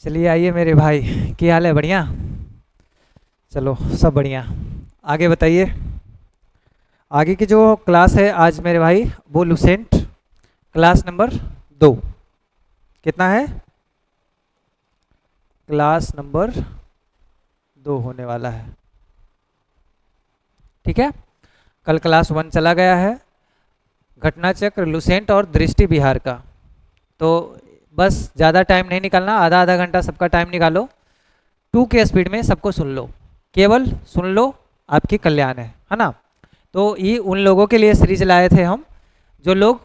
चलिए आइए मेरे भाई, क्या हाल है? बढ़िया। चलो, सब बढ़िया। आगे बताइए। आगे की जो क्लास है आज मेरे भाई, वो लुसेंट क्लास नंबर 2। कितना है? क्लास नंबर 2 होने वाला है। ठीक है। कल क्लास 1 चला गया है, घटना चक्र लुसेंट और दृष्टि विहार का। तो बस ज़्यादा टाइम नहीं निकालना, आधा आधा घंटा सबका टाइम निकालो, 2 के स्पीड में सबको सुन लो। केवल सुन लो, आपकी कल्याण है ना। तो ये उन लोगों के लिए सीरीज लाए थे हम, जो लोग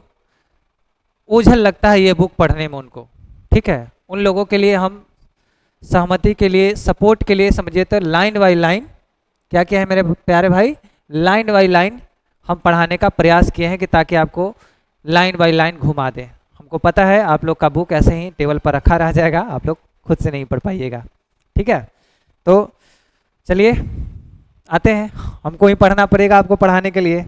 ओझल लगता है ये बुक पढ़ने में उनको। ठीक है, उन लोगों के लिए हम सहमति के लिए, सपोर्ट के लिए समझिए तो लाइन बाई लाइन क्या क्या है मेरे प्यारे भाई, लाइन बाई लाइन हम पढ़ाने का प्रयास किए हैं कि ताकि आपको लाइन बाई लाइन घुमा दें। हमको पता है आप लोग का बुक ऐसे ही टेबल पर रखा रह जाएगा, आप लोग खुद से नहीं पढ़ पाइएगा। ठीक है, तो चलिए आते हैं। हमको ही पढ़ना पड़ेगा आपको पढ़ाने के लिए।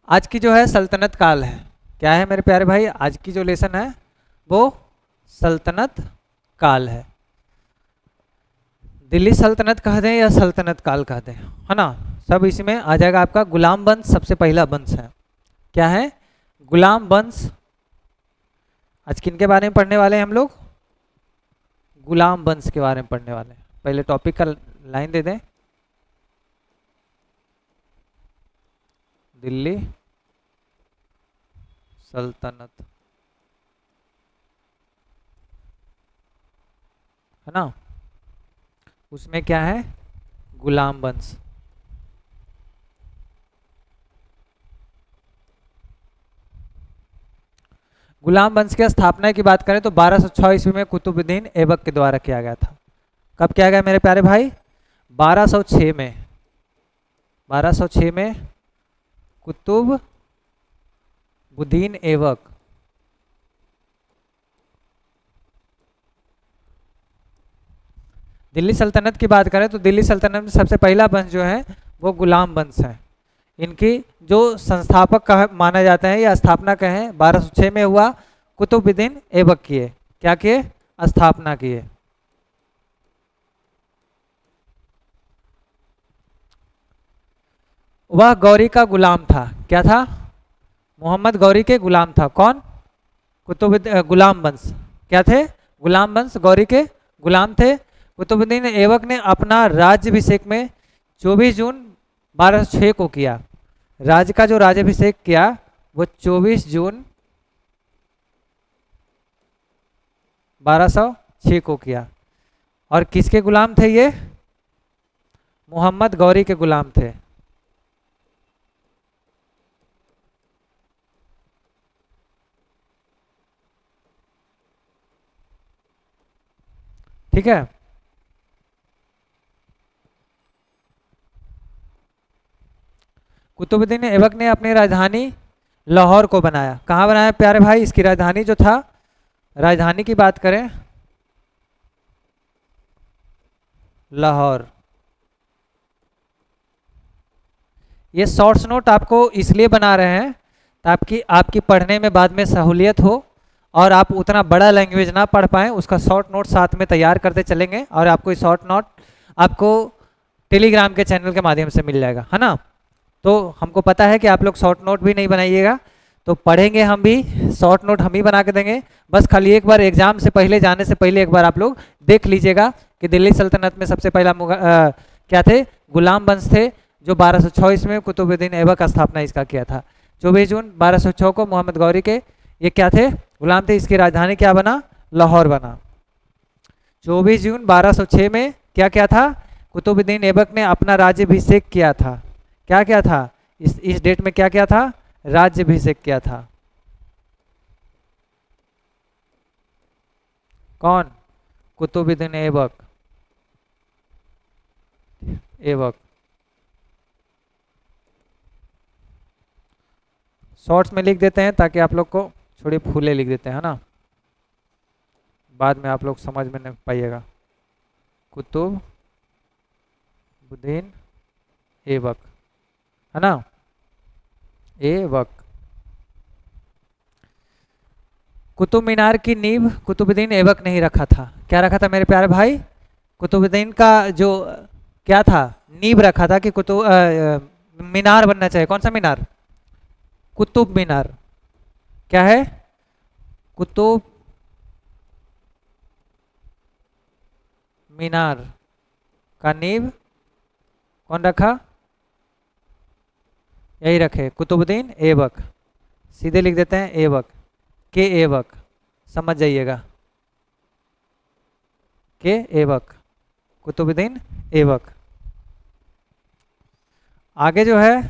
आज की जो है सल्तनत काल है। क्या है मेरे प्यारे भाई? आज की जो लेसन है वो सल्तनत काल है। दिल्ली सल्तनत कह दें या सल्तनत काल कह दें, है ना, सब इसमें आ जाएगा। आपका गुलाम वंश सबसे पहला वंश है। क्या है? गुलाम वंश। आज किन के बारे में पढ़ने वाले हैं हम लोग? गुलाम वंश के बारे में पढ़ने वाले हैं। पहले टॉपिक का लाइन दे दें। दिल्ली सल्तनत, है ना, उसमें क्या है? गुलाम वंश। गुलाम वंश की स्थापना की बात करें तो 1206 ईस्वी में कुतुबुद्दीन ऐबक के द्वारा किया गया था। कब किया गया मेरे प्यारे भाई? 1206 में। 1206 में कुतुबुद्दीन ऐबक। दिल्ली सल्तनत की बात करें तो दिल्ली सल्तनत में सबसे पहला वंश जो है वो गुलाम वंश है। इनकी जो संस्थापक का माना जाता है या स्थापना कहें 1206 में हुआ, कुतुबुद्दीन ऐबक किए। क्या किए? स्थापना किए। वह गौरी का गुलाम था। क्या था? मोहम्मद गौरी के गुलाम था। कौन? गुलाम वंश। क्या थे? गुलाम वंश गौरी के गुलाम थे। कुतुबुद्दीन ऐबक ने अपना राज्यभिषेक में 24 जून 1206 को किया। राज्य का जो राज्यभिषेक किया वो 24 जून 1206 को किया। और किसके गुलाम थे ये? मोहम्मद गौरी के गुलाम थे। ठीक है। कुतुबुद्दीन ऐबक ने अपनी राजधानी लाहौर को बनाया। कहाँ बनाया प्यारे भाई? इसकी राजधानी जो था, राजधानी की बात करें, लाहौर। ये शॉर्ट्स नोट आपको इसलिए बना रहे हैं ताकि आपकी पढ़ने में बाद में सहूलियत हो और आप उतना बड़ा लैंग्वेज ना पढ़ पाएँ, उसका शॉर्ट नोट साथ में तैयार करते चलेंगे और आपको शॉर्ट नोट आपको टेलीग्राम के चैनल के माध्यम से मिल जाएगा, है ना। तो हमको पता है कि आप लोग शॉर्ट नोट भी नहीं बनाइएगा, तो पढ़ेंगे हम भी, शॉर्ट नोट हम ही बना के देंगे। बस खाली एक बार एग्जाम से पहले, जाने से पहले एक बार आप लोग देख लीजिएगा कि दिल्ली सल्तनत में सबसे पहला क्या थे? गुलाम वंश थे, जो 1206 ईस्वी में कुतुबुद्दीन ऐबक का स्थापना इसका किया था। 24 जून 1206 को मोहम्मद गौरी के ये क्या थे? गुलाम थे। इसकी राजधानी क्या बना? लाहौर बना। 24 जून 1206 में क्या क्या था? कुतुबुद्दीन ऐबक ने अपना राज्यभिषेक किया था। क्या क्या था इस डेट में? क्या क्या था? राज्यभिषेक किया था। कौन? कुतुबुद्दीन ऐबक। ऐबक शॉर्ट्स में लिख देते हैं ताकि आप लोग को, थोड़ी फूले लिख देते हैं ना, बाद में आप लोग समझ में नहीं पाइएगा। कुतुबुद्दीन ऐबक, है ना, ऐबक। कुतुब मीनार की नींव कुतुबुद्दीन ऐबक ने ही रखा था। क्या रखा था मेरे प्यारे भाई? कुतुबुद्दीन का जो क्या था, नींव रखा था कि मीनार बनना चाहिए। कौन सा मीनार? कुतुब मीनार। क्या है? कुतुब मीनार का नींव कौन रखा? यही रखे, कुतुबुद्दीन ऐबक। सीधे लिख देते हैं ऐबक, के ऐबक, समझ जाइएगा, के ऐबक, कुतुबुद्दीन ऐबक। आगे जो है,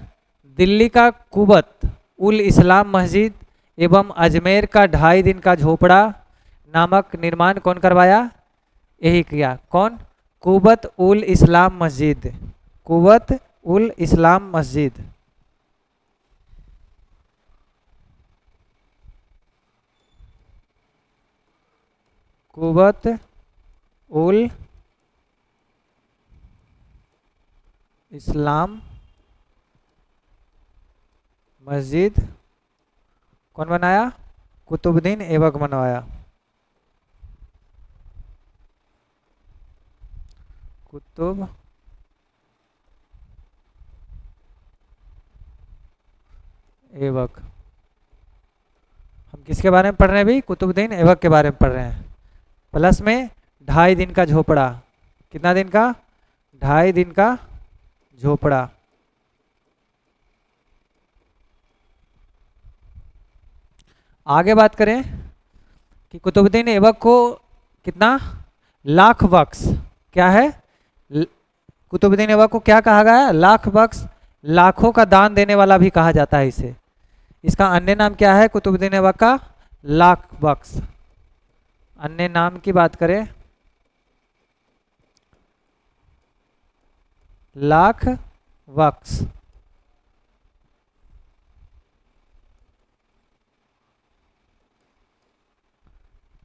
दिल्ली का कुबत उल इस्लाम मस्जिद एवं अजमेर का 2.5 दिन का झोपड़ा नामक निर्माण कौन करवाया? यही किया। कौन? कुबत उल इस्लाम मस्जिद, कुबत उल इस्लाम मस्जिद। कुबत उल इस्लाम मस्जिद कौन बनाया? कुतुबुद्दीन ऐबक बनवाया। कुतुब ऐबक। हम किसके बारे में पढ़ रहे हैं अभी? कुतुबुद्दीन ऐबक के बारे में पढ़ रहे हैं। प्लस में 2.5 दिन का झोपड़ा। कितना दिन का? 2.5 दिन का झोपड़ा। आगे बात करें कि कुतुबुद्दीन ऐबक को कितना लाख बख्श, क्या है? कुतुबुद्दीन ऐबक को क्या कहा गया? लाख बख्श, लाखों का दान देने वाला भी कहा जाता है इसे। इसका अन्य नाम क्या है कुतुबुद्दीन ऐबक का? लाख बख्श। अन्य नाम की बात करें, लाख बख्श।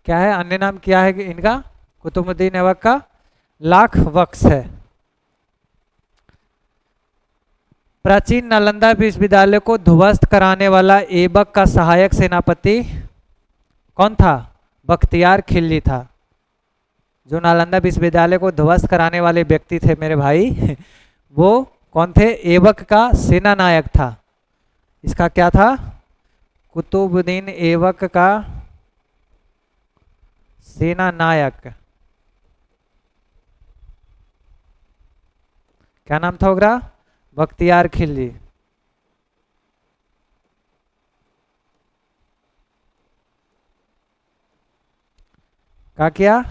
क्या है अन्य नाम? क्या है इनका? कुतुबुद्दीन ऐबक का लाख बख्श है। प्राचीन नालंदा विश्वविद्यालय को ध्वस्त कराने वाला ऐबक का सहायक सेनापति कौन था? बख्तियार खिलजी था। जो नालंदा विश्वविद्यालय को ध्वस्त कराने वाले व्यक्ति थे मेरे भाई वो कौन थे? ऐबक का सेना नायक था। इसका क्या था? कुतुबुद्दीन ऐबक का सेना नायक। क्या नाम था उनका? बख्तियार खिलजी। क्या किया?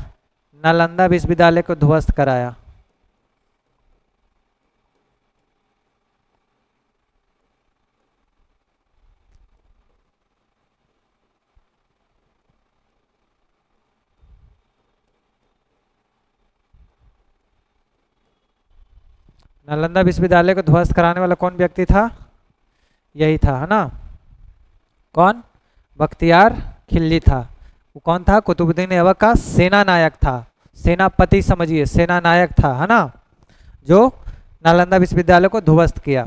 नालंदा विश्वविद्यालय को ध्वस्त कराया। नालंदा विश्वविद्यालय को ध्वस्त कराने वाला कौन व्यक्ति था? यही था, है ना? कौन? बख्तियार खिलजी था। वो कौन था? कुतुबुद्दीन ऐबक का सेना नायक था। सेनापति समझिए, सेना नायक था, है ना? जो नालंदा विश्वविद्यालय को ध्वस्त किया।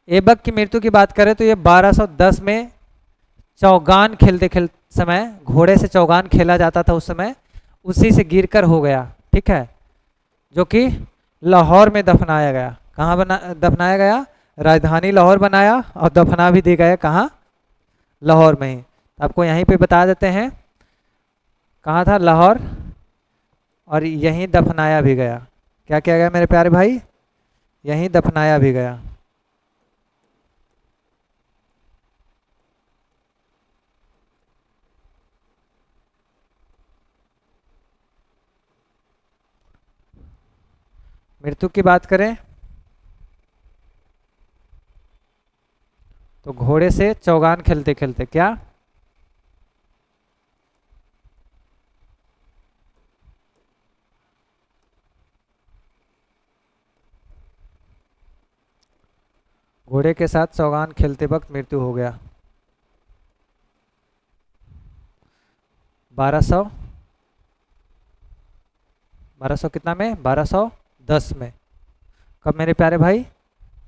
ऐबक की मृत्यु की बात करें तो ये 1210 में चौगान खेलते खेलते समय, घोड़े से चौगान खेला जाता था उस समय, उसी से गिरकर हो गया। ठीक है, जो कि लाहौर में दफनाया गया। कहाँ दफनाया गया? राजधानी लाहौर बनाया और दफना भी दी गया। कहाँ? लाहौर में ही। आपको यहीं पे बता देते हैं कहाँ था, लाहौर, और यहीं दफनाया भी गया। क्या किया गया मेरे प्यारे भाई? यहीं दफनाया भी गया। मृत्यु की बात करें तो घोड़े से चौगान खेलते खेलते, क्या? घोड़े के साथ चौगान खेलते वक्त मृत्यु हो गया। 1200 कितना में? 1210 में। कब मेरे प्यारे भाई?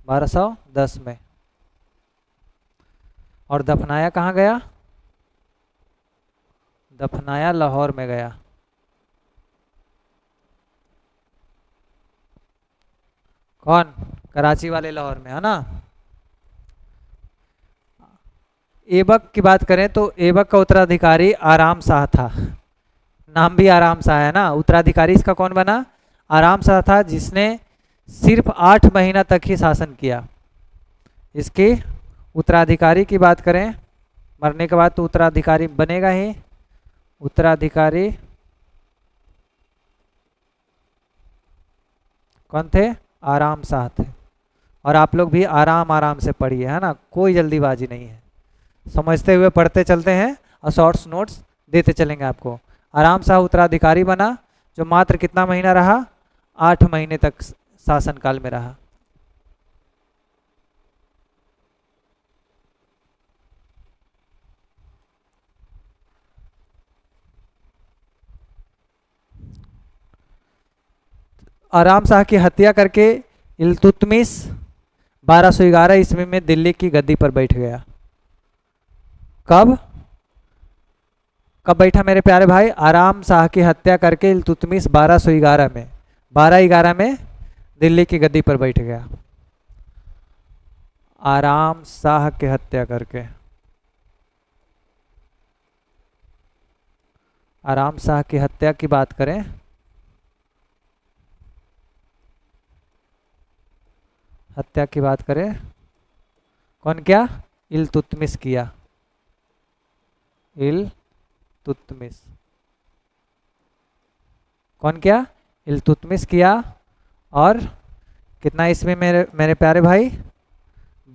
1210 में। और दफनाया कहाँ गया? दफनाया लाहौर में गया। कौन? कराची वाले लाहौर में, है ना। ऐबक की बात करें तो ऐबक का उत्तराधिकारी आराम शाह था। नाम भी आराम शाह है ना। उत्तराधिकारी इसका कौन बना? आराम शाह था, जिसने सिर्फ 8 महीना तक ही शासन किया। इसके उत्तराधिकारी की बात करें, मरने के बाद तो उत्तराधिकारी बनेगा ही। उत्तराधिकारी कौन थे? आराम शाह थे। और आप लोग भी आराम आराम से पढ़िए, है ना, कोई जल्दीबाजी नहीं है, समझते हुए पढ़ते चलते हैं और शॉर्ट्स नोट्स देते चलेंगे आपको। आराम शाह उत्तराधिकारी बना, जो मात्र कितना महीना रहा? 8 महीने तक शासनकाल में रहा। आराम शाह की हत्या करके इल्तुतमिश 1211 ईस्वी में दिल्ली की गद्दी पर बैठ गया। कब कब बैठा मेरे प्यारे भाई? आराम शाह की हत्या करके इल्तुतमिश 1211 में, 1211 में दिल्ली की गद्दी पर बैठ गया। आराम शाह की हत्या करके। आराम शाह की हत्या की बात करें, हत्या की बात करें, कौन किया? इल्तुतमिश किया। इल्तुतमिश कौन किया? इल्तुतमिश किया। और कितना इसमें मेरे मेरे प्यारे भाई?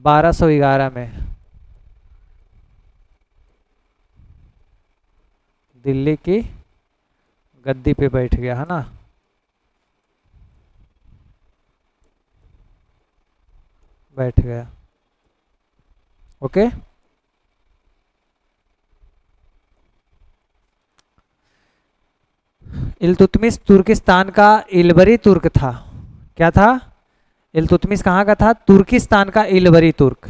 1211 में दिल्ली की गद्दी पे बैठ गया, है ना। बैठ गया। ओके। इल्तुतमिश तुर्किस्तान का इलबरी तुर्क था। क्या था? इल्तुतमिश कहाँ का था? तुर्किस्तान का इलबरी तुर्क।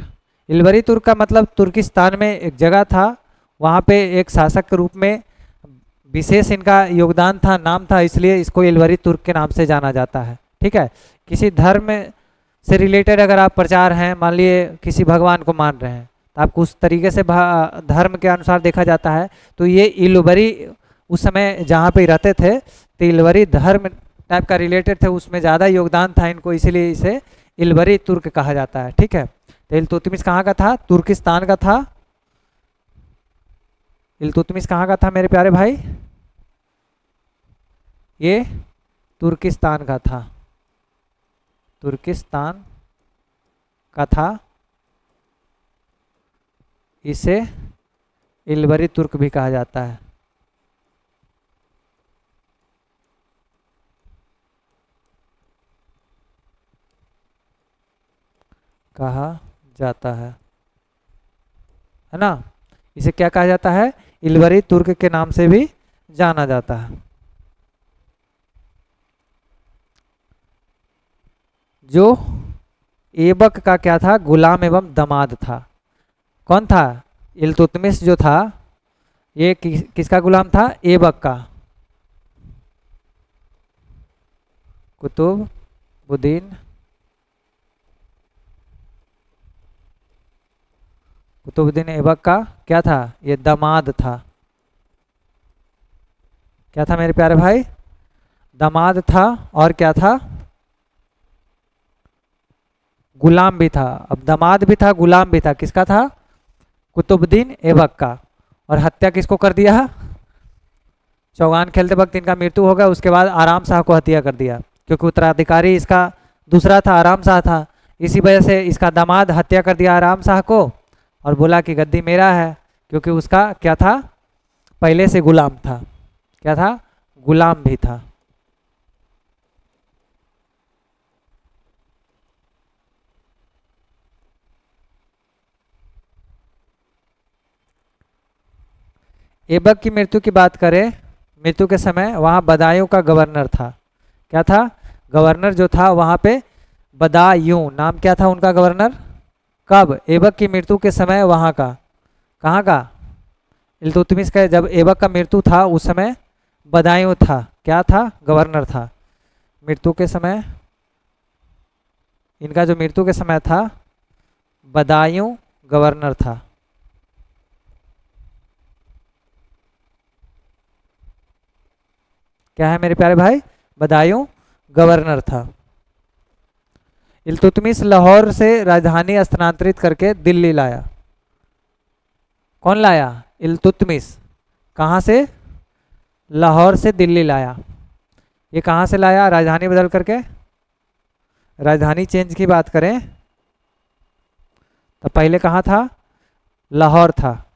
इलबरी तुर्क का मतलब तुर्किस्तान में एक जगह था, वहाँ पे एक शासक के रूप में विशेष इनका योगदान था, नाम था, इसलिए इसको इलबरी तुर्क के नाम से जाना जाता है। ठीक है। किसी धर्म से रिलेटेड अगर आप प्रचार हैं, मान लिए किसी भगवान को मान रहे हैं, तो आपको उस तरीके से धर्म के अनुसार देखा जाता है। तो ये इलबरी उस समय जहाँ पे रहते थे, तो इलबरी धर्म टाइप का रिलेटेड थे, उसमें ज़्यादा योगदान था इनको, इसीलिए इसे इलबरी तुर्क कहा जाता है। ठीक है। तो इल्तुतमिश कहाँ का था? तुर्किस्तान का था। इल्तुतमिश कहाँ का था मेरे प्यारे भाई? ये तुर्किस्तान का था। तुर्किस्तान का था। इसे इलबरी तुर्क भी कहा जाता है। कहा जाता है ना। इसे क्या कहा जाता है? इलबरी तुर्क के नाम से भी जाना जाता है। जो ऐबक का क्या था? गुलाम एवं दामाद था। कौन था? इल्तुतमिश जो था, ये किसका गुलाम था? ऐबक का। कुतुबुद्दीन कुतुबुद्दीन ऐबक का क्या था? ये दामाद था। क्या था मेरे प्यारे भाई? दामाद था। और क्या था? गुलाम भी था। अब दामाद भी था, गुलाम भी था। किसका था? कुतुबुद्दीन ऐबक का। और हत्या किसको कर दिया? चौगान खेलते वक्त इनका मृत्यु हो गया, उसके बाद आराम शाह को हत्या कर दिया, क्योंकि उत्तराधिकारी इसका दूसरा था, आराम शाह था। इसी वजह से इसका दामाद हत्या कर दिया आराम शाह को, और बोला कि गद्दी मेरा है, क्योंकि उसका क्या था? पहले से गुलाम था। क्या था? गुलाम भी था। ऐबक की मृत्यु की बात करें, मृत्यु के समय वहाँ बदायूं का गवर्नर था। क्या था? गवर्नर जो था वहाँ पे बदायूं, नाम क्या था उनका गवर्नर? कब? ऐबक की मृत्यु के समय वहाँ का। कहाँ का? इल्तुतमिश का जब ऐबक का मृत्यु था उस समय बदायूं था, क्या था, गवर्नर था। मृत्यु के समय, इनका जो मृत्यु के समय था बदायूं गवर्नर था। क्या है मेरे प्यारे भाई, बदायूं गवर्नर था। इल्तुतमिश लाहौर से राजधानी स्थानांतरित करके दिल्ली लाया। कौन लाया, इल्तुतमिश। कहाँ से, लाहौर से दिल्ली लाया। ये कहाँ से लाया, राजधानी बदल करके। राजधानी चेंज की बात करें तो पहले कहाँ था, लाहौर था।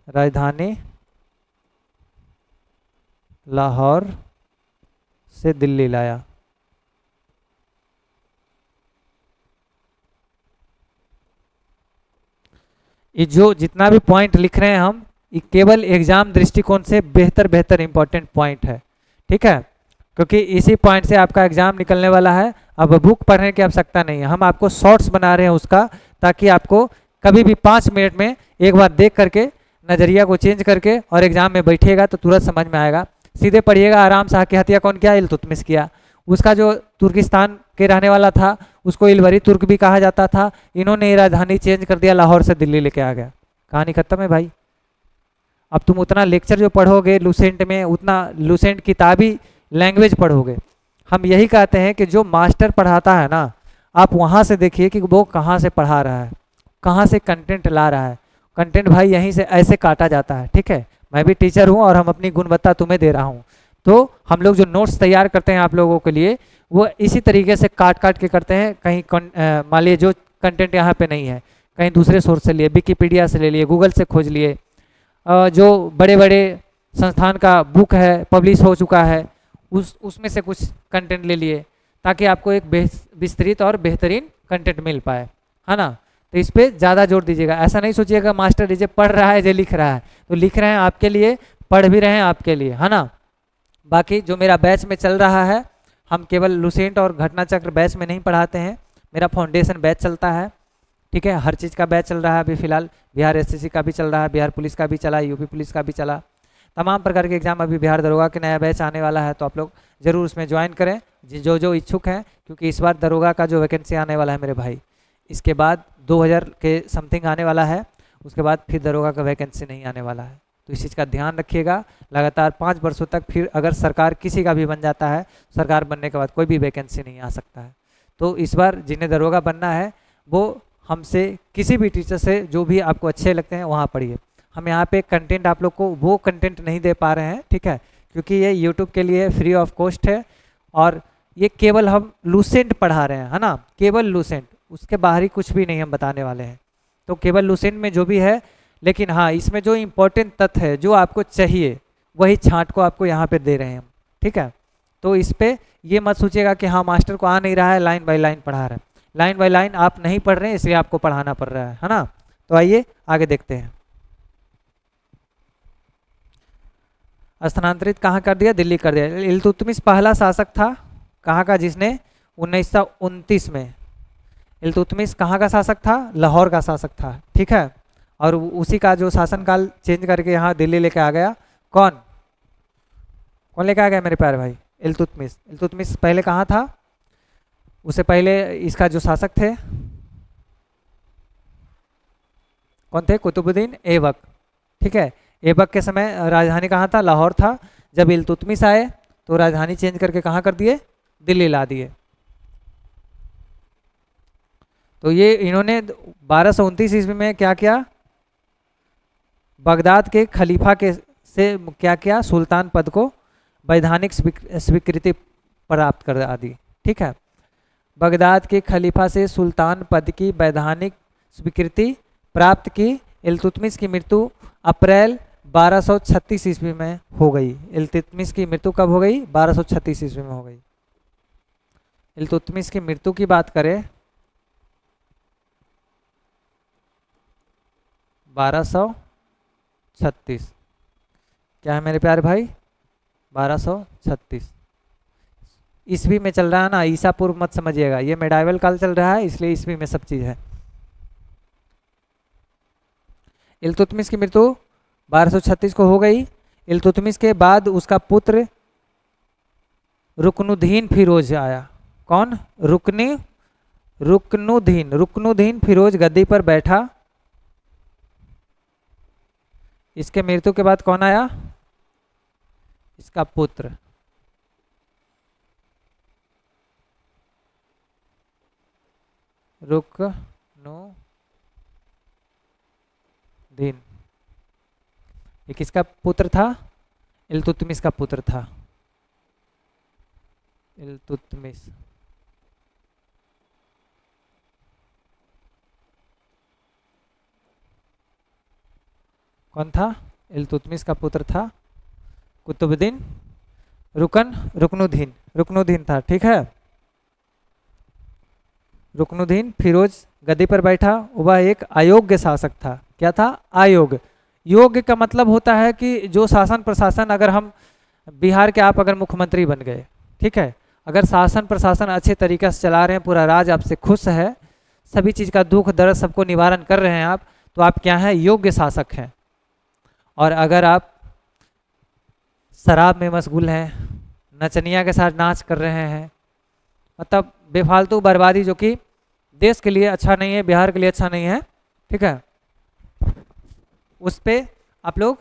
राजधानी लाहौर से दिल्ली लाया। ये जो जितना भी पॉइंट लिख रहे हैं हम, ये केवल एग्जाम दृष्टिकोण से बेहतर बेहतर इंपॉर्टेंट पॉइंट है, ठीक है। क्योंकि इसी पॉइंट से आपका एग्जाम निकलने वाला है। अब बुक पढ़ने की आवश्यकता नहीं है, हम आपको शॉर्ट्स बना रहे हैं उसका, ताकि आपको कभी भी 5 मिनट में एक बार देख करके नज़रिया को चेंज करके और एग्जाम में बैठिएगा तो तुरंत समझ में आएगा। सीधे पढ़िएगा आराम से, की हत्या कौन किया, इल्तुतमिश किया। उसका जो तुर्किस्तान के रहने वाला था उसको इलवरी तुर्क भी कहा जाता था। इन्होंने राजधानी चेंज कर दिया, लाहौर से दिल्ली लेके आ गया। कहानी खत्म है भाई। अब तुम उतना लेक्चर जो पढ़ोगे लूसेंट में, उतना लूसेंट किताबी लैंग्वेज पढ़ोगे। हम यही कहते हैं कि जो मास्टर पढ़ाता है ना, आप वहाँ से देखिए कि वो कहाँ से पढ़ा रहा है, कहाँ से कंटेंट ला रहा है। कंटेंट भाई यहीं से ऐसे काटा जाता है, ठीक है। मैं भी टीचर हूँ और हम अपनी गुणवत्ता तुम्हें दे रहा हूँ। तो हम लोग जो नोट्स तैयार करते हैं आप लोगों के लिए, वो इसी तरीके से काट काट के करते हैं। कहीं मान लीजिए जो कंटेंट यहाँ पे नहीं है, कहीं दूसरे सोर्स से लिए, विकिपीडिया से ले लिए, गूगल से खोज लिए, जो बड़े बड़े संस्थान का बुक है पब्लिश हो चुका है उसमें से कुछ कंटेंट ले लिए, ताकि आपको एक विस्तृत और बेहतरीन कंटेंट मिल पाए, है ना। तो इस पर ज़्यादा जोर दीजिएगा। ऐसा नहीं सोचिएगा मास्टर डीजे पढ़ रहा है जो लिख रहा है, तो लिख रहे हैं आपके लिए, पढ़ भी रहे हैं आपके लिए, है ना। बाकी जो मेरा बैच में चल रहा है, हम केवल लूसेंट और घटना चक्र बैच में नहीं पढ़ाते हैं, मेरा फाउंडेशन बैच चलता है, ठीक है। हर चीज़ का बैच चल रहा है अभी फिलहाल। बिहार एसएससी का भी चल रहा है, बिहार पुलिस का भी चला, यूपी पुलिस का भी चला, तमाम प्रकार के एग्जाम। अभी बिहार दरोगा के नया बैच आने वाला है, तो आप लोग ज़रूर उसमें ज्वाइन करें जो जो इच्छुक हैं। क्योंकि इस बार दरोगा का जो वैकेंसी आने वाला है मेरे भाई, इसके बाद 2000 के समथिंग आने वाला है, उसके बाद फिर दरोगा का वैकेंसी नहीं आने वाला है। तो इस चीज़ का ध्यान रखिएगा। लगातार 5 वर्षों तक फिर अगर सरकार किसी का भी बन जाता है, सरकार बनने के बाद कोई भी वैकेंसी नहीं आ सकता है। तो इस बार जिन्हें दरोगा बनना है वो हमसे, किसी भी टीचर से जो भी आपको अच्छे लगते हैं वहाँ पढ़िए। हम यहाँ पे कंटेंट आप लोग को वो कंटेंट नहीं दे पा रहे हैं, ठीक है, क्योंकि ये यूट्यूब के लिए फ्री ऑफ कॉस्ट है और ये केवल हम लूसेंट पढ़ा रहे हैं, है ना, केवल लूसेंट, उसके बाहरी कुछ भी नहीं हम बताने वाले हैं। तो केवल लूसेंट में जो भी है, लेकिन हाँ इसमें जो इम्पोर्टेंट तथ्य है जो आपको चाहिए वही छांट को आपको यहाँ पे दे रहे हैं हम, ठीक है। तो इस पर ये मत सोचिएगा कि हाँ मास्टर को आ नहीं रहा है, लाइन बाय लाइन पढ़ा रहा है। लाइन बाय लाइन आप नहीं पढ़ रहे हैं इसलिए आपको पढ़ाना पड़ रहा है ना। तो आइए आगे देखते हैं। स्थानांतरित कहाँ कर दिया, दिल्ली कर दिया। इल्तुतमिश पहला शासक था कहाँ का, जिसने 1929 में, इल्तुतमिश कहाँ का शासक था, लाहौर का शासक था, ठीक है। और उसी का जो शासनकाल चेंज करके यहाँ दिल्ली लेके आ गया, कौन कौन लेके आ गया मेरे प्यारे भाई, इल्तुतमिश। इल्तुतमिश पहले कहाँ था, उससे पहले इसका जो शासक थे कौन थे, कुतुबुद्दीन ऐबक, ठीक है। ऐबक के समय राजधानी कहाँ था, लाहौर था। जब इल्तुतमिश आए तो राजधानी चेंज करके कहाँ कर दिए, दिल्ली ला दिए। तो ये इन्होंने 1229 ईस्वी में क्या किया, बगदाद के खलीफा के से क्या किया, सुल्तान पद को वैधानिक स्वीकृति प्राप्त कर दी, ठीक है। बगदाद के खलीफा से सुल्तान पद की वैधानिक स्वीकृति प्राप्त की। इल्तुतमिश की मृत्यु अप्रैल 1236 ईस्वी में हो गई। इल्तुतमिश की मृत्यु कब हो गई, 1236 ईस्वी में हो गई। इल्तुतमिश की मृत्यु की बात करें 1236, क्या है मेरे प्यारे भाई, 1236 ईस्वी में चल रहा है ना, ईसा पूर्व मत समझिएगा, ये मेडाइवल काल चल रहा है इसलिए ईस्वी में सब चीज़ है। इल्तुतमिश की मृत्यु 1236 को हो गई। इल्तुतमिश के बाद उसका पुत्र रुकनुद्दीन फिरोज आया। कौन? रुकनुद्दीन फिरोज गद्दी पर बैठा। इसके मृत्यु के बाद कौन आया? इसका पुत्र। रुकनुद्दीन, ये किसका पुत्र था? इल्तुतमिश का पुत्र था। इल्तुतमिश। कौन था? इल्तुतमिश का पुत्र था कुतुबुद्दीन रुकनुद्दीन था। ठीक है, रुकनुद्दीन फिरोज गद्दी पर बैठा। वह एक अयोग्य शासक था। क्या था? अयोग्य। योग्य का मतलब होता है कि जो शासन प्रशासन, अगर हम बिहार के आप अगर मुख्यमंत्री बन गए, ठीक है, अगर शासन प्रशासन अच्छे तरीके से चला रहे हैं, पूरा राज्य आपसे खुश है, सभी चीज़ का दुख दर्द सबको निवारण कर रहे हैं आप, तो आप क्या हैं? योग्य शासक हैं। और अगर आप शराब में मशगूल हैं, नचनिया के साथ नाच कर रहे हैं, मतलब बेफालतू बर्बादी, जो कि देश के लिए अच्छा नहीं है, बिहार के लिए अच्छा नहीं है, ठीक है, उस पर आप लोग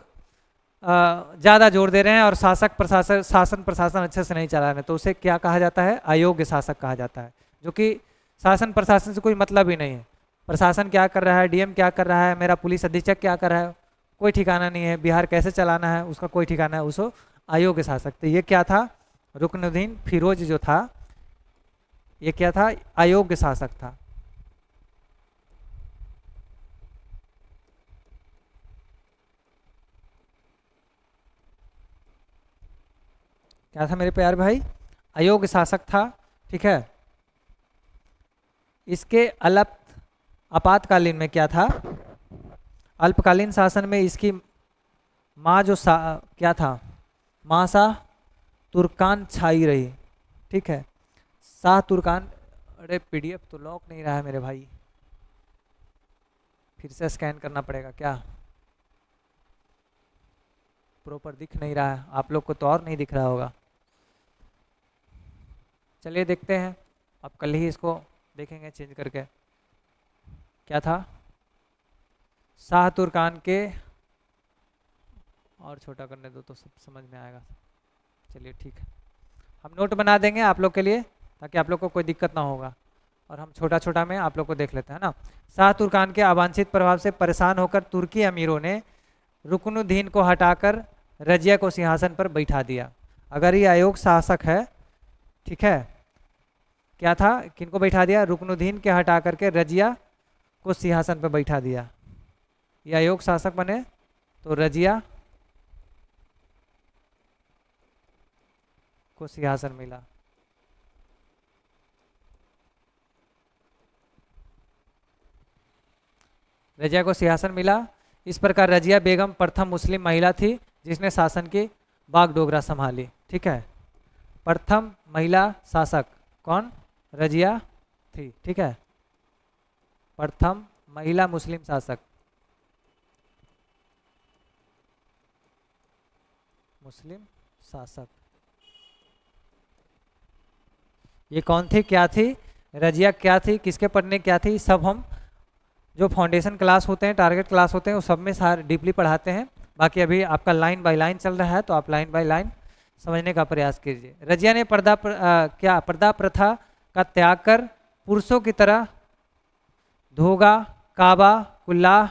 ज़्यादा जोर दे रहे हैं और शासन प्रशासन अच्छे से नहीं चला रहे हैं, तो उसे क्या कहा जाता है? अयोग्य शासक कहा जाता है, जो कि शासन प्रशासन से कोई मतलब ही नहीं है। प्रशासन क्या कर रहा है, डीएम क्या कर रहा है, मेरा पुलिस अधीक्षक क्या कर रहा है, कोई ठिकाना नहीं है। बिहार कैसे चलाना है उसका कोई ठिकाना है, उसको अयोग्य शासक। तो ये क्या था? रुकनुद्दीन फिरोज जो था, ये क्या था? अयोग्य शासक था। क्या था मेरे प्यारे भाई? अयोग्य शासक था। ठीक है, इसके आपातकालीन में क्या था? अल्पकालीन शासन में इसकी माँ जो क्या था? मासा तुर्कान छाई रही। ठीक है, शाह तुर्कान। अरे पीडीएफ तो लॉक नहीं रहा है मेरे भाई, फिर से स्कैन करना पड़ेगा क्या? प्रॉपर दिख नहीं रहा है, आप लोग को तो और नहीं दिख रहा होगा। चलिए देखते हैं, अब कल ही इसको देखेंगे चेंज करके। क्या था? शाह तुर्कान के, और छोटा करने दो तो सब समझ में आएगा। चलिए ठीक है, हम नोट बना देंगे आप लोग के लिए ताकि आप लोग को कोई दिक्कत ना होगा, और हम छोटा छोटा में आप लोग को देख लेते हैं ना। शाह तुर्कान के अवांछित प्रभाव से परेशान होकर तुर्की अमीरों ने रुकनुद्दीन को हटाकर रजिया को सिंहासन पर बैठा दिया। अगर ये अयोग्य शासक है, ठीक है, क्या था? किनको बैठा दिया? रुकनुद्दीन के हटा करके रजिया को सिंहासन पर बैठा दिया। ये अयोग्य शासक बने तो रजिया को सिंहासन मिला। रजिया को सिंहासन मिला। इस प्रकार रजिया बेगम प्रथम मुस्लिम महिला थी जिसने शासन की बागडोगरा संभाली। ठीक है, प्रथम महिला शासक कौन? रजिया थी। ठीक है, प्रथम महिला मुस्लिम शासक, मुस्लिम शासक। ये कौन थी, क्या थी? रजिया क्या थी, किसके पढ़ने क्या थी, सब हम जो फाउंडेशन क्लास होते हैं, टारगेट क्लास होते हैं, वो सब में सारे डीपली पढ़ाते हैं। बाकी अभी आपका लाइन बाय लाइन चल रहा है, तो आप लाइन बाय लाइन समझने का प्रयास कीजिए। रजिया ने पर्दा प्रथा का त्याग कर पुरुषों की तरह धोगा, काबा, कुल्ला,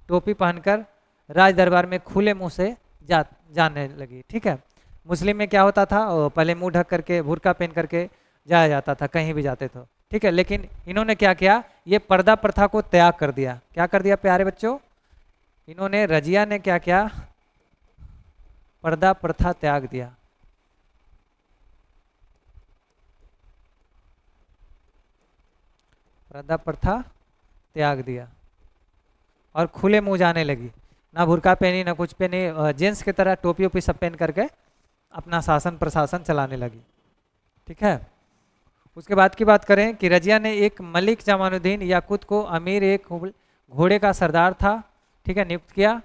टोपी पहनकर राज दरबार में खुले मुंह से जाने लगी। ठीक है, मुस्लिम में क्या होता था? पहले मुंह ढक करके, बुर्का पहन करके जाया जाता था, कहीं भी जाते थे। ठीक है, लेकिन इन्होंने क्या किया? ये पर्दा प्रथा को त्याग कर दिया। क्या कर दिया प्यारे बच्चों? इन्होंने, रजिया ने क्या किया? पर्दा प्रथा त्याग दिया। पर्दा प्रथा त्याग दिया और खुले मुंह जाने लगी। ना बुर्का पहनी, ना कुछ पहनी, जेंट्स की तरह टोपी ओपी सब पहन करके अपना शासन प्रशासन चलाने लगी। ठीक है, उसके बाद की बात करें कि रजिया ने एक मलिक जमानुद्दीन याकुत को अमीर, एक घोड़े का सरदार था, ठीक है, नियुक्त किया।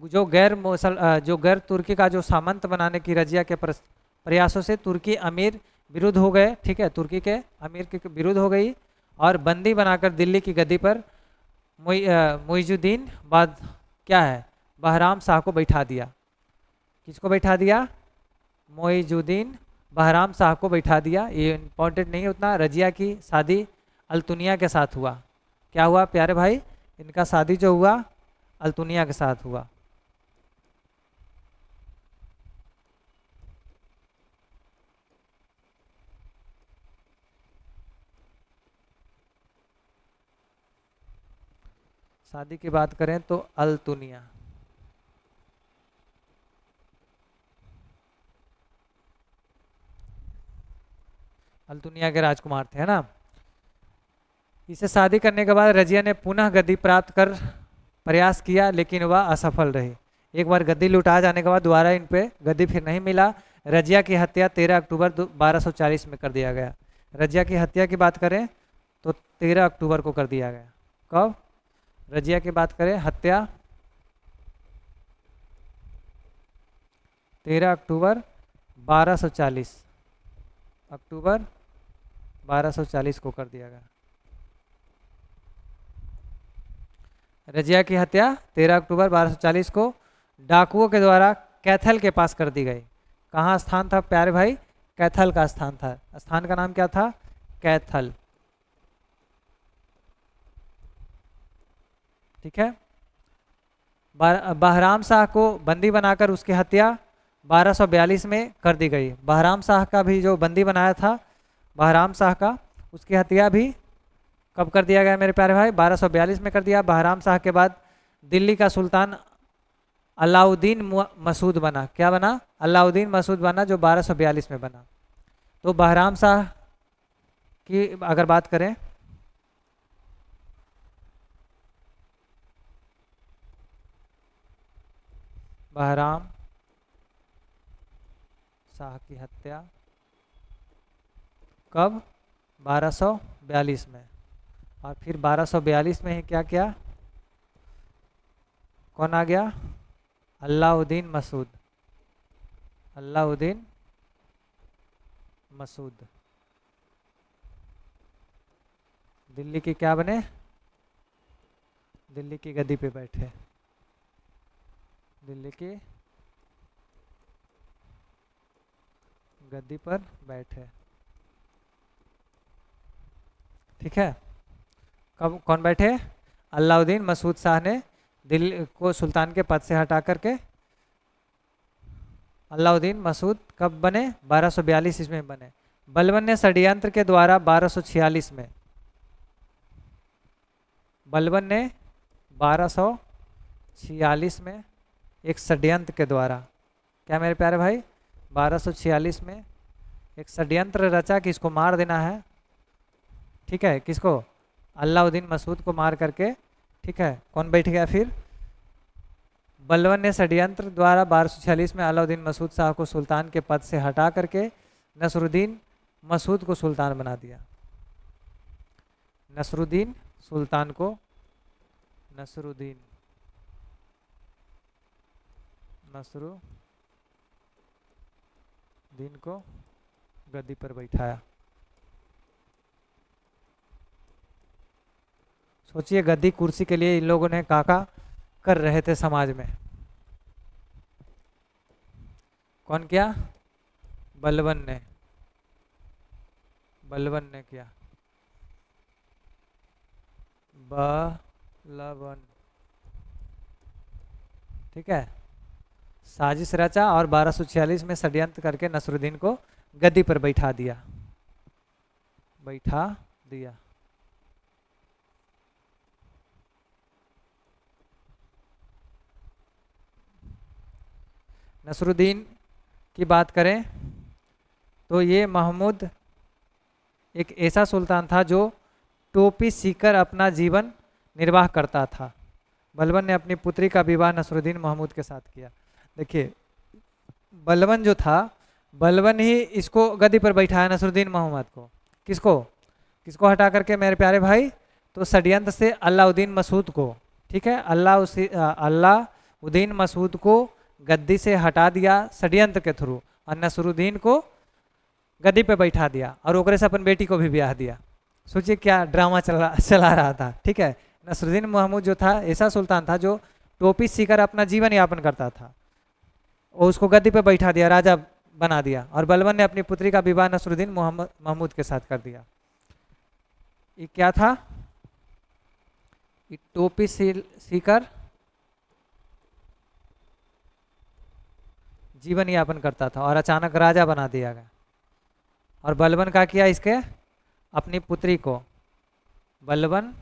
जो गैर तुर्की का जो सामंत बनाने की रजिया के प्रयासों से तुर्की अमीर विरुद्ध हो गए, ठीक है, तुर्की के अमीर के विरुद्ध हो गई और बंदी बनाकर दिल्ली की गद्दी पर मुइजुद्दीन बाद क्या है बहराम शाह को बैठा दिया। किसको बैठा दिया? मुइजुद्दीन बहराम शाह को बैठा दिया। ये इम्पोर्टेंट नहीं है उतना। रजिया की शादी अल्तुनिया के साथ हुआ। क्या हुआ प्यारे भाई? इनका शादी जो हुआ अल्तुनिया के साथ हुआ। शादी की बात करें तो अल्तुनिया। अल्तुनिया के राजकुमार थे, है ना। इसे शादी करने के बाद रजिया ने पुनः गद्दी प्राप्त कर प्रयास किया, लेकिन वह असफल रही। एक बार गद्दी लुटा जाने के बाद दोबारा इन पे गद्दी फिर नहीं मिला। रजिया की हत्या 13 अक्टूबर 1240 में कर दिया गया। रजिया की हत्या की बात करें तो 13 अक्टूबर को कर दिया गया। कब? रजिया की बात करें हत्या 13 अक्टूबर 1240 अक्टूबर 1240 को कर दिया गया। रजिया की हत्या 13 अक्टूबर 1240 को डाकुओं के द्वारा कैथल के पास कर दी गई। कहाँ स्थान था प्यारे भाई? कैथल का स्थान था। स्थान का नाम क्या था? कैथल। ठीक है। बहराम शाह को बंदी बनाकर उसकी हत्या 1242 में कर दी गई। बहराम शाह का भी जो बंदी बनाया था बहराम शाह का, उसकी हत्या भी कब कर दिया गया मेरे प्यारे भाई? 1242 में कर दिया। बहराम शाह के बाद दिल्ली का सुल्तान अलाउद्दीन मसूद बना। क्या बना? अलाउद्दीन मसूद बना, जो 1242 में बना। तो बहराम शाह की अगर बात करें बहराम शाह की हत्या कब? 1242 में। और फिर 1242 में ही क्या किया? कौन आ गया? अलाउद्दीन मसूद। अलाउद्दीन मसूद दिल्ली की क्या बने? दिल्ली की गद्दी पे बैठे। दिल्ली की गद्दी पर बैठे। ठीक है। कब कौन बैठे? अलाउद्दीन मसूद शाह ने दिल्ली को सुल्तान के पद से हटा करके अलाउद्दीन मसूद कब बने? 1242 इसमें बने। बलबन ने षड्यंत्र के द्वारा 1246 में, बलबन ने 1246 में एक षड्यंत्र के द्वारा, क्या मेरे प्यारे भाई? 1246 में एक षड्यंत्र रचा कि इसको मार देना है। ठीक है, किसको? अलाउद्दीन मसूद को मार करके। ठीक है, कौन बैठ गया फिर? बलबन ने षड्यंत्र द्वारा 1246 में अलाउद्दीन मसूद शाह को सुल्तान के पद से हटा करके नसरुद्दीन मसूद को सुल्तान बना दिया। नसरुद्दीन सुल्तान को, नसरुद्दीन को गद्दी पर बैठाया। सोचिए गद्दी कुर्सी के लिए इन लोगों ने काका कर रहे थे समाज में। कौन किया? बलबन ने, बलबन ने किया। बलबन, ठीक है, साजिश रचा और 1246 में षड्यंत्र करके नसरुद्दीन को गद्दी पर बैठा दिया। बैठा दिया। नसरुद्दीन की बात करें तो ये महमूद एक ऐसा सुल्तान था जो टोपी सीकर अपना जीवन निर्वाह करता था। बलबन ने अपनी पुत्री का विवाह नसरुद्दीन महमूद के साथ किया। देखिए बलबन जो था, बलबन ही इसको गद्दी पर बैठाया नसरुद्दीन मोहम्मद को। किसको? किसको हटा करके मेरे प्यारे भाई? तो षड्यंत्र से अलाउद्दीन मसूद को। ठीक है। अलाउद्दीन मसूद को गद्दी से हटा दिया षड्यंत्र के थ्रू, और नसरुद्दीन को गद्दी पे बैठा दिया, और ओकरे से अपन बेटी को भी ब्याह दिया। सोचिए क्या ड्रामा चला रहा था। ठीक है, नसरुद्दीन महमूद जो था ऐसा सुल्तान था जो टोपी सीकर अपना जीवन यापन करता था, वो उसको गद्दी पे बैठा दिया, राजा बना दिया, और बलबन ने अपनी पुत्री का विवाह नसरुद्दीन महमूद के साथ कर दिया। ये क्या था? टोपी सीकर जीवन यापन करता था और अचानक राजा बना दिया गया। और बलबन का किया इसके अपनी पुत्री को, बलबन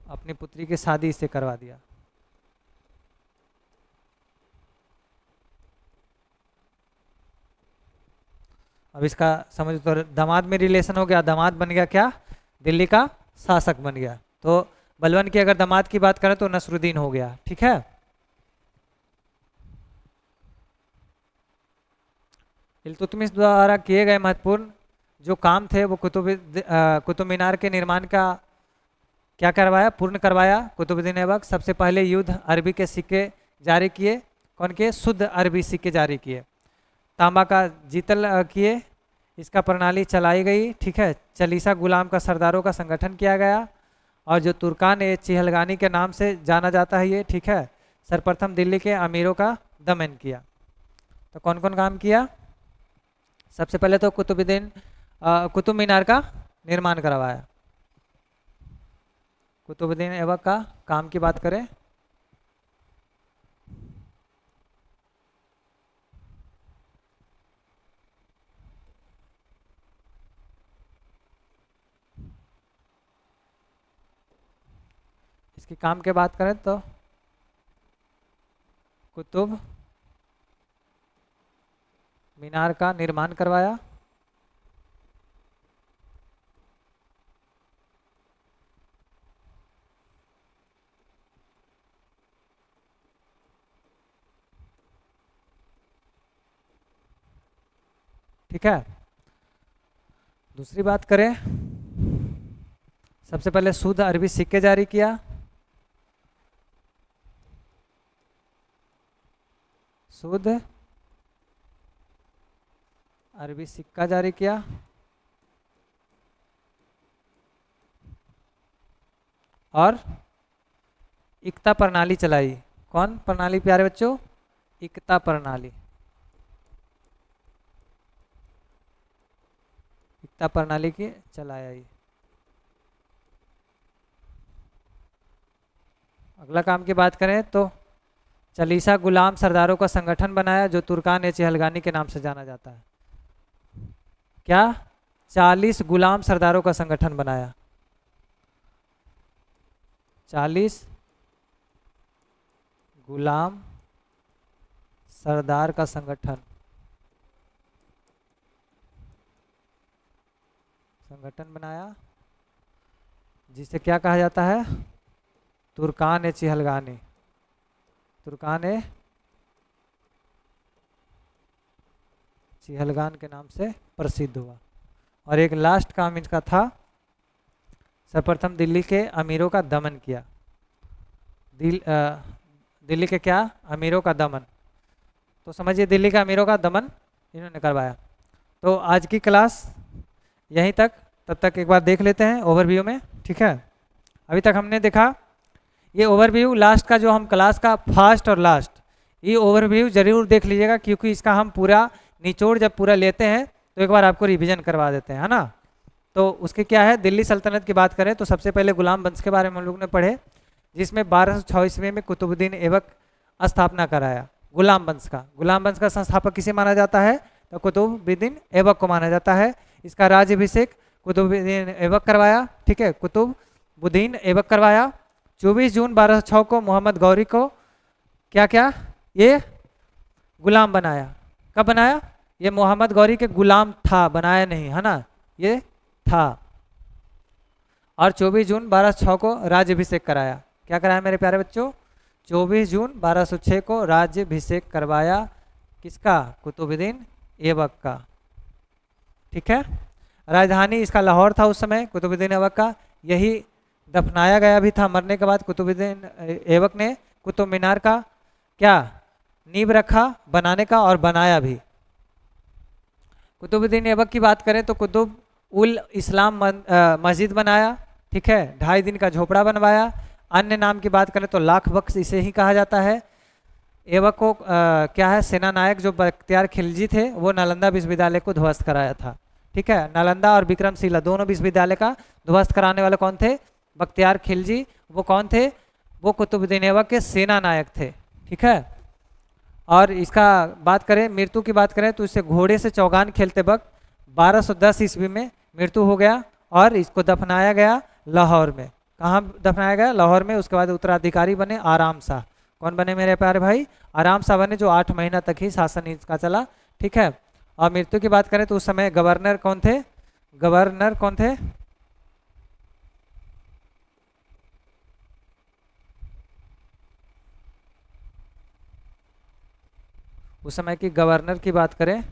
अपनी पुत्री की शादी इससे करवा दिया। अब इसका समझ, तो दामाद में रिलेशन हो गया, दामाद बन गया क्या? दिल्ली का शासक बन गया। तो बलबन की अगर दामाद की बात करें तो नसरुद्दीन हो गया। ठीक है, इल्तुतमिश द्वारा किए गए महत्वपूर्ण जो काम थे वो कुतुब मीनार के निर्माण का क्या करवाया? पूर्ण करवाया कुतुबुद्दीन ऐबक। सबसे पहले युद्ध अरबी के सिक्के जारी किए, कौन के? शुद्ध अरबी सिक्के जारी किए। तांबा का जीतल किए, इसका प्रणाली चलाई गई। ठीक है, चालीसा गुलाम का सरदारों का संगठन किया गया, और जो तुर्कान ए चिहलगानी के नाम से जाना जाता है ये, ठीक है, सर्वप्रथम दिल्ली के अमीरों का दमन किया। तो कौन कौन काम किया? सबसे पहले तो कुतुब मीनार का निर्माण करवाया। कुतुबुद्दीन ऐबक का काम की बात करें, इसकी काम की बात करें तो कुतुब मीनार का निर्माण करवाया, ठीक है। दूसरी बात करें, सबसे पहले शुद्ध अरबी सिक्के जारी किया, शुद्ध अरबी सिक्का जारी किया, और इक्ता प्रणाली चलाई। कौन प्रणाली प्यारे बच्चों? इक्ता प्रणाली। इक्ता प्रणाली की चलाया ही। अगला काम की बात करें तो चालीसा गुलाम सरदारों का संगठन बनाया जो तुर्कान ए चिहलगानी के नाम से जाना जाता है। क्या? 40 गुलाम सरदारों का संगठन बनाया, 40 गुलाम सरदार का संगठन बनाया, जिसे क्या कहा जाता है? तुर्कान ए चिहलगानी। तुर्कान ए चिहलगान के नाम से प्रसिद्ध हुआ। और एक लास्ट काम इनका था, सर्वप्रथम दिल्ली के अमीरों का दमन किया। दिल्ली के क्या? अमीरों का दमन। तो समझिए दिल्ली के अमीरों का दमन इन्होंने करवाया। तो आज की क्लास यहीं तक, तब तक एक बार देख लेते हैं ओवरव्यू में। ठीक है, अभी तक हमने देखा ये ओवरव्यू, लास्ट का जो हम क्लास का फर्स्ट और लास्ट, ये ओवरव्यू जरूर देख लीजिएगा, क्योंकि इसका हम पूरा निचोड़ जब पूरा लेते हैं तो एक बार आपको रिवीजन करवा देते हैं, है ना। तो उसके क्या है, दिल्ली सल्तनत की बात करें तो सबसे पहले गुलाम वंश के बारे में हम लोग ने पढ़े, जिसमें 1206 ईस्वी में कुतुबुद्दीन ऐबक स्थापना कराया गुलाम वंश का। गुलाम वंश का संस्थापक किसे माना जाता है? तो कुतुबुद्दीन ऐबक को माना जाता है। इसका राज्याभिषेक कुतुबुद्दीन ऐबक करवाया। ठीक है, कुतुबुद्दीन ऐबक करवाया। 24 जून 1206 को मोहम्मद गौरी को क्या क्या ये गुलाम बनाया। कब बनाया? ये मोहम्मद गौरी के गुलाम था, बनाया नहीं, है ना, ये था। और 24 जून 1206 को राज्याभिषेक कराया। क्या कराया मेरे प्यारे बच्चों? 24 जून 1206 को राज्याभिषेक करवाया। किसका? कुतुबुद्दीन ऐबक का। ठीक है। राजधानी इसका लाहौर था उस समय कुतुबुद्दीन ऐबक का। यही दफनाया गया भी था मरने के बाद कुतुबुद्दीन ऐबक ने कुतुब मीनार का क्या नींव रखा बनाने का और बनाया भी। कुतुबुद्दीन ऐबक की बात करें तो कुतुब उल इस्लाम मस्जिद बनाया, ठीक है, 2.5 दिन का झोपड़ा बनवाया। अन्य नाम की बात करें तो लाख बख्श इसे ही कहा जाता है। ऐबक को क्या है सेना नायक जो बख्तियार खिलजी थे वो नालंदा विश्वविद्यालय को ध्वस्त कराया था, ठीक है। नालंदा और विक्रमशिला दोनों विश्वविद्यालय का ध्वस्त कराने वाले कौन थे? बख्तियार खिलजी। वो कौन थे? वो कुतुबुद्दीन ऐबक के सेना नायक थे, ठीक है। और इसका बात करें मृत्यु की बात करें तो इसे घोड़े से चौगान खेलते वक्त 1210 ईस्वी में मृत्यु हो गया और इसको दफनाया गया लाहौर में। कहाँ दफनाया गया? लाहौर में। उसके बाद उत्तराधिकारी बने आराम शाह। कौन बने मेरे प्यारे भाई? आराम शाह बने, जो 8 महीना तक ही शासन इसका चला, ठीक है। और मृत्यु की बात करें तो उस समय गवर्नर कौन थे? गवर्नर कौन थे? उस समय की गवर्नर की बात करें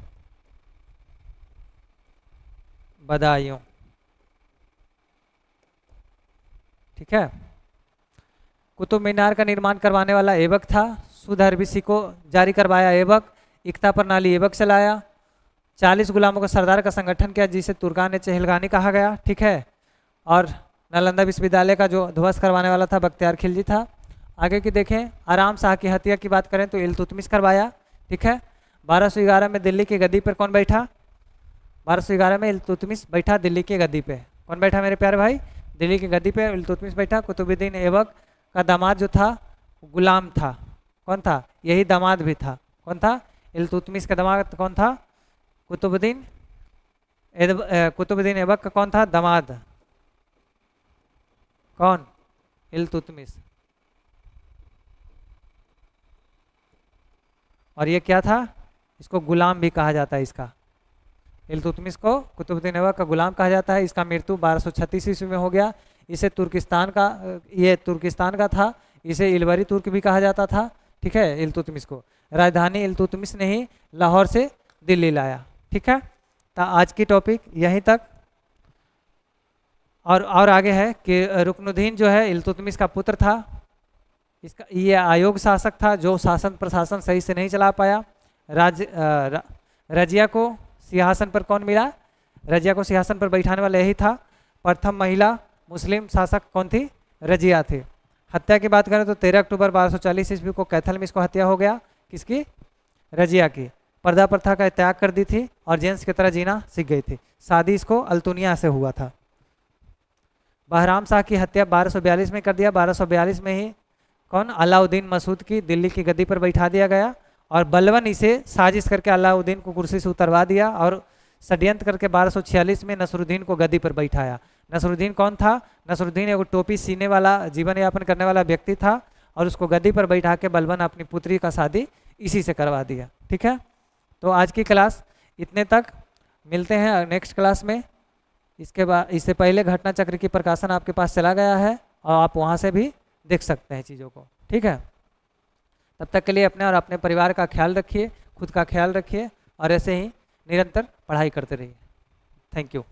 बदायूं, ठीक है। कुतुब मीनार का निर्माण करवाने वाला ऐबक था। शुद्ध अरबी सिक्को जारी करवाया ऐबक। इक्ता प्रणाली ऐबक चलाया। 40 गुलामों का सरदार का संगठन किया जिसे तुर्कान चहलगानी कहा गया, ठीक है। और नालंदा विश्वविद्यालय का जो ध्वस्त करवाने वाला था बख्तियार खिलजी था। आगे की देखें, आराम शाह की हत्या की बात करें तो इल्तुतमिश करवाया, ठीक है। 1211 में दिल्ली की गद्दी पर कौन बैठा? 1211 में इल्तुतमिश बैठा दिल्ली की गद्दी पे। कौन बैठा मेरे प्यारे भाई? दिल्ली की गद्दी पे इल्तुतमिश बैठा। कुतुबुद्दीन ऐबक का दामाद जो था गुलाम था। कौन था? यही दामाद भी था। कौन था? इल्तुतमिश का दामाद कौन था? कुतुबुद्दीन ऐबक का कौन था दामाद? कौन? इल्तुतमिश। और ये क्या था? इसको गुलाम भी कहा जाता है। इसका इल्तुतमिश को कुतुबुद्दीन ऐबक का गुलाम कहा जाता है। इसका मृत्यु 1236 ईस्वी में हो गया। इसे तुर्किस्तान का ये तुर्किस्तान का था। इसे इलवरी तुर्क भी कहा जाता था, ठीक है। इल्तुतमिश को राजधानी इल्तुतमिश ने ही लाहौर से दिल्ली लाया, ठीक है। तो आज की टॉपिक यहीं तक। और आगे है कि रुकनुद्दीन जो है इल्तुतमिश का पुत्र था। इसका ये आयोग शासक था जो शासन प्रशासन सही से नहीं चला पाया। रजिया को सिंहासन पर कौन मिला? रजिया को सिंहासन पर बैठाने वाला यही था। प्रथम महिला मुस्लिम शासक कौन थी? रजिया थी। हत्या की बात करें तो 13 अक्टूबर 1240 ईस्वी को कैथल में इसको हत्या हो गया। किसकी? रजिया की। पर्दा प्रथा का त्याग कर दी थी और जेंट्स की तरह जीना सीख गई थी। शादी इसको अल्तुनिया से हुआ था। बहराम शाह की हत्या 1242 में कर दिया। 1242 में ही कौन? अलाउद्दीन मसूद की दिल्ली की गद्दी पर बैठा दिया गया और बलवन इसे साजिश करके अलाउद्दीन को कुर्सी से उतरवा दिया और षड्यंत्र करके 1246 में नसरुद्दीन को गद्दी पर बैठाया। नसरुद्दीन कौन था? नसरुद्दीन एक टोपी सीने वाला जीवन यापन करने वाला व्यक्ति था और उसको गद्दी पर बैठा के बलवन अपनी पुत्री का शादी इसी से करवा दिया, ठीक है। तो आज की क्लास इतने तक। मिलते हैं नेक्स्ट क्लास में। इसके बाद इससे पहले घटना चक्र की प्रकाशन आपके पास चला गया है और आप वहाँ से भी देख सकते हैं चीज़ों को, ठीक है। तब तक के लिए अपने और अपने परिवार का ख्याल रखिए, खुद का ख्याल रखिए और ऐसे ही निरंतर पढ़ाई करते रहिए। Thank you.